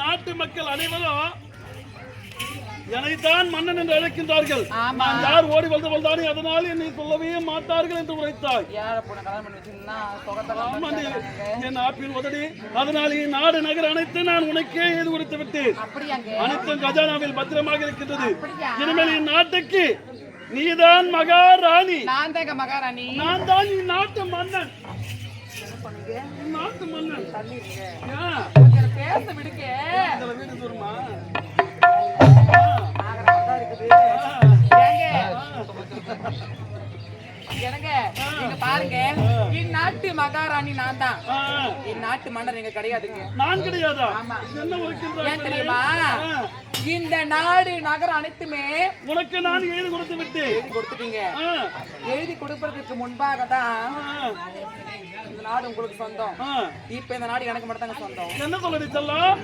நாட்டு மக்கள் அனைவரும் என்னைத்தான் மன்னன் என்று அழைக்கின்றார்கள். நான் யார் ஓடி வந்தானே அதனால் என்னை சொல்லவே மாட்டார்கள் என்று உரைத்தாய். என் ஆப்பில் உதடி அதனால் நாடு நகர் அனைத்து நான் உனக்கே எழுதி கொடுத்து விட்டேன். அனைத்தும் கஜானாவில் பத்திரமாக இருக்கின்றது. இனிமேல் என் நாட்டுக்கு நீதான் மகாராணி. நான் தான் இந்நாட்டு மன்னன். நாட்டு மன்னன் பேச விடுங்க. வீடு தூரமா எனக்கு நீங்க பாருங்க, இந்நாட்டு மகாராணி நான் தான். இந்நாட்டு மன்னர் நீங்க கிடையாதுங்க. நான் கிடையாதா? ஏன் தெரியுமா? இந்த நாடு நகரம் அனைத்துமே உனக்கு நான் எழுதி கொடுத்து விட்டு கொடுத்துட்டீங்க. எழுதி கொடுப்பதற்கு முன்பாக தான் இந்த நாடு உங்களுக்கு சொந்தம். இப்ப இந்த நாடு எனக்கு மட்டும் தாங்க சொந்தம். என்ன சொல்லி சொல்லலாம்?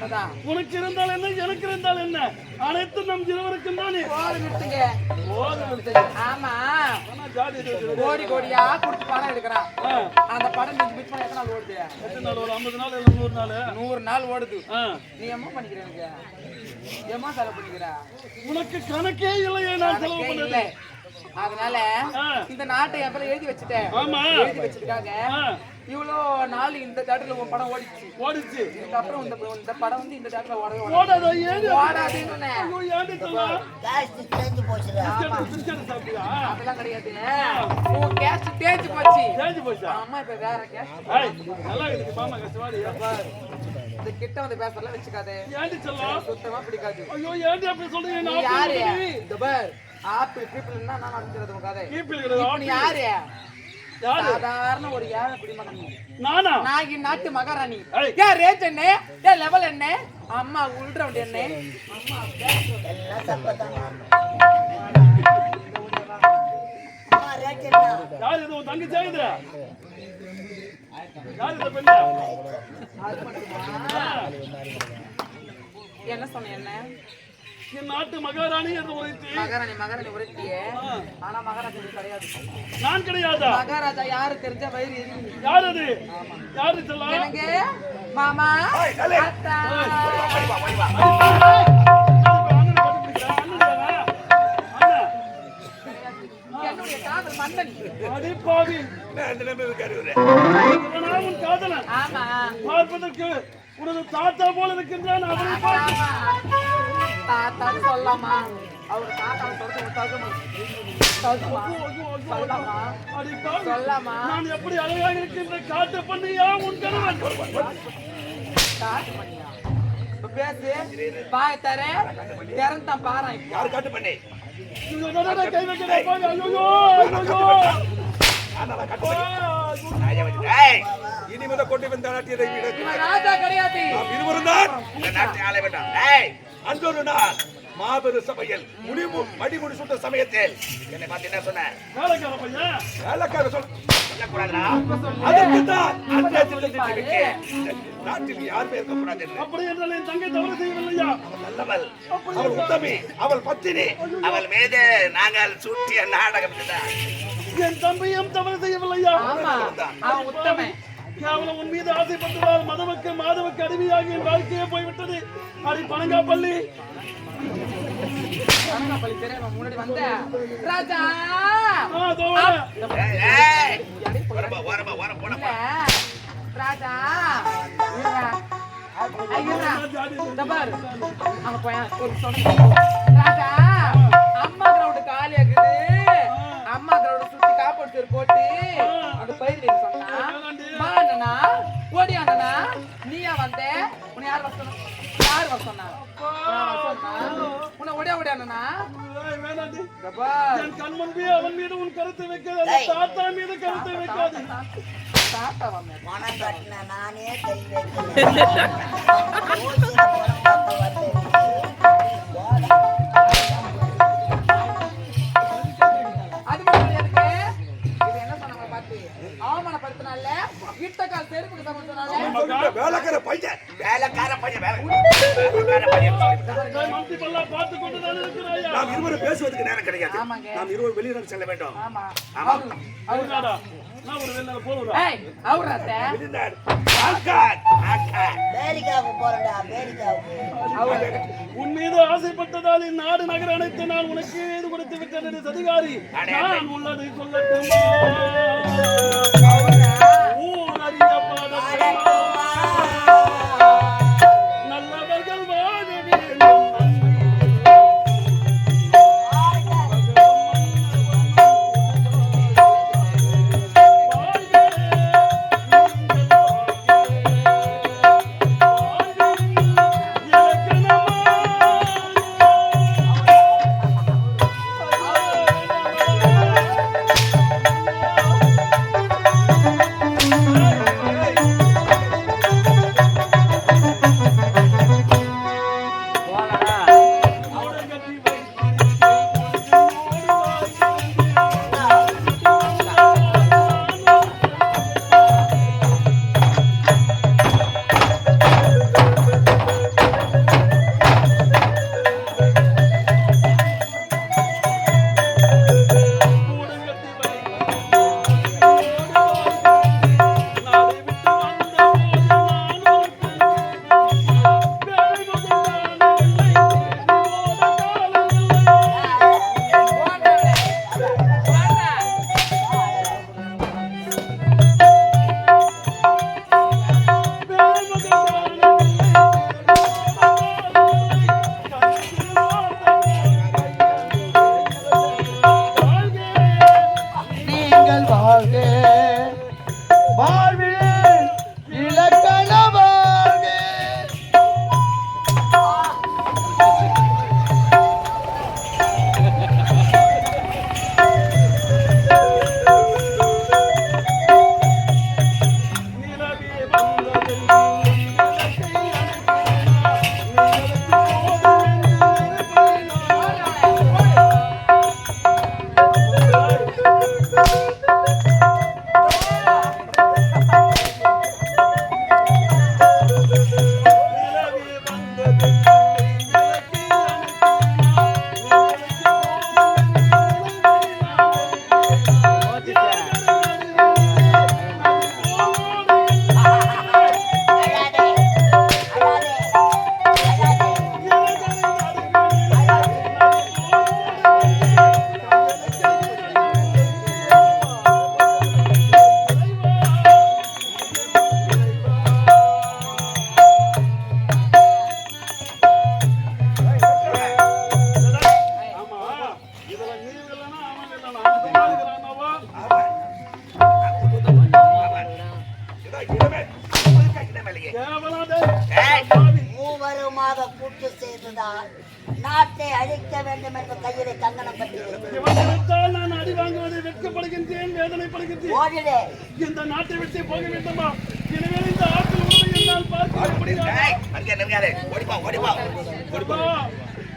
உனக்கு இருந்தால் என்ன, எனக்கு இருந்தால் என்ன, அனைத்து நம் இருவருக்கும் தானே. ஆமா, கோடி கோடியா கொடுத்து பணம் எடுக்கிறான். அந்த படம் மிஸ் பண்ண எத்தனை நாள் ஓடுது? எத்தனை நாள்? ஒரு 50 நாள் இல்ல 100 நாள்? 100 நாள் ஓடுது. நீ எம்மா பண்ணிக்கிற? எனக்கு எம்மா செலவு பண்ணிக்கிற? உனக்கு கணக்கே இல்லையே நான் செலவு பண்ணல. அதனால இந்த நாட்டை எப்ப எழுதி வச்சுட்டேன். எழுதி வச்சதுக்காக இவ்வளோ நாள் இந்த தேட்டர்ல உன் படம் ஓடிச்சு. இதுக்கப்புறம் இந்த படம் வந்து இந்த தேட்டர்ல ஓடாதுன்னு அதெல்லாம் கிடையாது. உன் கேஸ்ட் தேஞ்சு போச்சு. அம்மா இப்ப வேற கேஸ்ட். இந்த கிட்ட வந்து பேசலாம் வச்சுக்காது. சுத்தமா பிடிக்காது. யாரு ஆப்பிள் பீப்பிள்னா நான் நடந்துறது கதை. நீ யாரு? சாதாரண ஒரு ஏழை குடிமகன். நானா? நான் இந்நாட்டு மகாராணி. ஏன் ரேட் என்ன, ஏன் லெவல் என்ன, அம்மா உள்ரவுண்ட் என்ன, அம்மா எல்லாம் சப்பதான். அம்மா ரேட் என்ன? யார் இது? உன் தங்கச்சி இது? யார் இந்த பெண்ணா? என்ன சொன்ன? என்ன நாட்டு மகாராணி என்று உரைத்தி. மகாராணி உரைத்தியே. ஆனா மகாராஜா கிடையாது. நான் கிடையாதா? மகாராஜா யாரு தெரிஞ்ச வயிறு? யார் அது? யாரு சொல்லலாம்? எனக்கு மாமா அத்தா. என்னுடைய காதல் மன்னன். அடிப்பாவி. உன் காதலன். ஆமா. பார்ப்பதற்கு உனது தாத்தா போல இருக்கின்றான். தாத்தான்னு சொல்லலாமா? அவர் தாத்தா சொல்லலாமா? நான் எப்படி அழகாக இருக்கின்ற காட்டு பண்ணியா உன் கணவன்? காட்டு பண்ணியா? பேசு பாய் தர திறந்தான் பாரு. யாரு காட்டு பண்ணி? கை வைக்கிறேன். இனிமேத கொண்டு வந்த நாட்டியதை விட ராஜா கிடையாது. இருவரும் தான் இந்த நாட்டை ஆள வேண்டாம். அன்றொரு நாள் மாபெரும் சபையில் மடிமுடி சுட்ட சமயத்தில் என்னை பார்த்து என்ன சொன்ன? வேலைக்கார சொல்லக்கூடாதுடா. அதற்கு தான் நாட்டில் யாருமே இருக்கக்கூடாது. அப்படி என்றால் என் தங்கை தவறு செய்யவில்லையா? அவள் நல்லவள், அவள் உத்தமி, அவள் பத்தினி. அவள் மீது நாங்கள் சுட்டிய நாடகம். என் தம்பியும் தவறு செய்யவில்லையா? அவன் உத்தமன். கேவலம் உன் மீது ஆசைப்பட்டதால் மதவுக்கு மாதவுக்கு அடிமையாகி என் வாழ்க்கையே போய்விட்டது. அடி பனங்காப்பள்ளி. முன்னாடி வந்த ராஜா ராஜா ராஜா அம்மா கிரவுண்ட் காலி ஆகுது. அம்மா கிரவுண்ட் சுத்தி காப்பாடு போட்டு அந்த பயிர் சொன்னா யார் வர சொன்னா? யார் வர சொன்னா? உன்னை ஓடியாண்ணா வேணாண்டி. பிரபா என் கண் முன்பே அவன் மீது உன் கருத்தை வைக்காது, அந்த தாத்தா மீது கருத்தை வைக்காது. தாத்தா வாங்க பணம் கட்டின நானே கை வைக்கிறேன். அது மட்டும் எதுக்கு? இது என்ன சொன்னாங்க பாத்து? அவமானப்படுத்தினால வீட்டக்கால் செருப்புக்கு சமைச்சனால வேலைக்கார பையன் மந்தி பல்லா பார்த்து கொண்டு தான் இருக்கிறாயா? நாம் இருவரும் பேசுவதற்கு நேரம் கிடையாது. ஆமாங்க. நாம் இருவரும் வெளியிடம் செல்ல வேண்டும். ஆமா அவருடா, நான் ஒரு வெளிநாடு போறேன். ஏய் அவராத்த வெளிநாடு. ஆக்கார். அமெரிக்காவுக்கு போறேன்டா, அமெரிக்காவுக்கு. உன் மீது ஆசைப்பட்டதால் இந்நாடு நகர் அனைத்து நான் உனக்கு இது கொடுத்து விட்டேன் சதிகாரி. நான் உள்ளதை சொல்லட்டுமா? ஊர் அறிய பாடட்டுமா? நல்லவர்கள் வாழ வேண்டும். மூவருமாக கூட்டு செய்துதான் நாட்டை அழிக்க வேண்டும் என்று கையிலே கங்கணம் கட்டி நான் அடி வாங்குவதை வெட்கப்படுகின்றேன், வேதனைப்படுகின்றேன். ஓடிடு. இந்த நாட்டை விட்டு போக வேண்டுமா? எனவே இந்த ஆற்றில் உண்மை என்னால் பார்க்க முடியாது.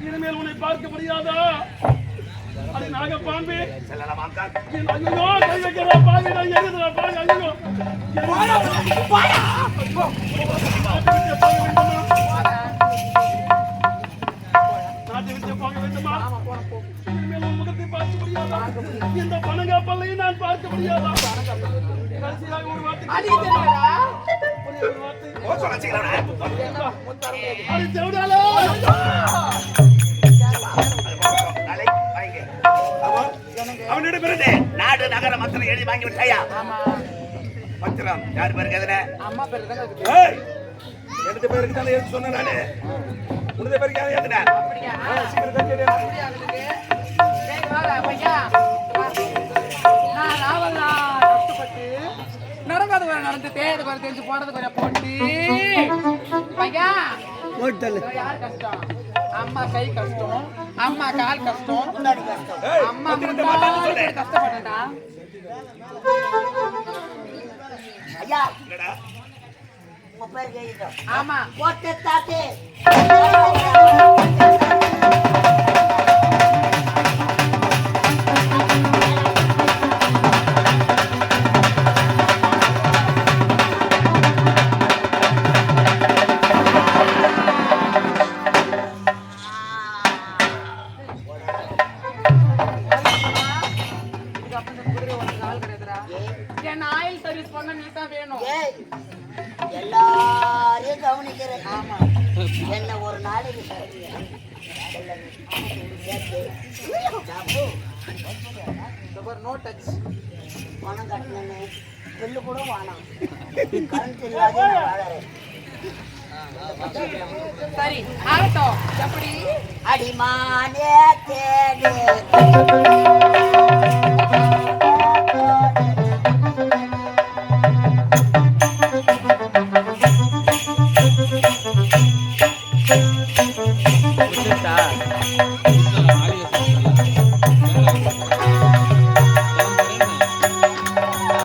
இனிமேல் உன்னை பார்க்க முடியாதா? அது நாகப்பாம்பு. ஐயோ, கை வைக்கிறா பாவி, நான் எரியுதுடா பாவி, ஐயோ. நாட்டை விட்டு போக வேண்டுமா? இனிமேல் உன் முகத்தை பார்க்க முடியாதா? இந்த பனங்காப்பல்லையும் நான் பார்க்க முடியாதா? கடைசியாக ஒரு வார்த்தை அது தேவடாலோ. அவனிடம் இருந்து நாடு நகர மத்திரம் எழுதி வாங்கி விட்டாயா? பத்திரம் யார் பேருக்கு எதுன? அம்மா பேரு தான் இருக்கு. எனது பேருக்கு தானே எழுதி சொன்னேன் நானு. உனது பேருக்கு யார் எழுதுன? அப்படியா? சீக்கிரம் தட்டி எடு. அப்படியா இருக்கு. டேய் வாடா பையா. நான் ராவலா கஷ்டப்பட்டு நடக்காத வர நடந்து தேடு வர தெரிஞ்சு போறது வர போட்டு பையா யார் கஷ்டம் அம்மா கை கஷ்டம் அம்மா கால் கஷ்டம் அம்மா கஷ்டப்பட்டா ஐயா உங்க பேர் கேட்டோம் ஆமா கோட்டை தாத்தே எல்லாரையும் கவனிக்கிறேன் ஆமா என்ன ஒரு நாளைக்கு நோ டச் பணம் கட்டணுன்னு பில்லு கூட வானம் கரண்ட் இல்லாத வாழறேன் சரி ஆகட்டும் எப்படி அடிமானே தேடு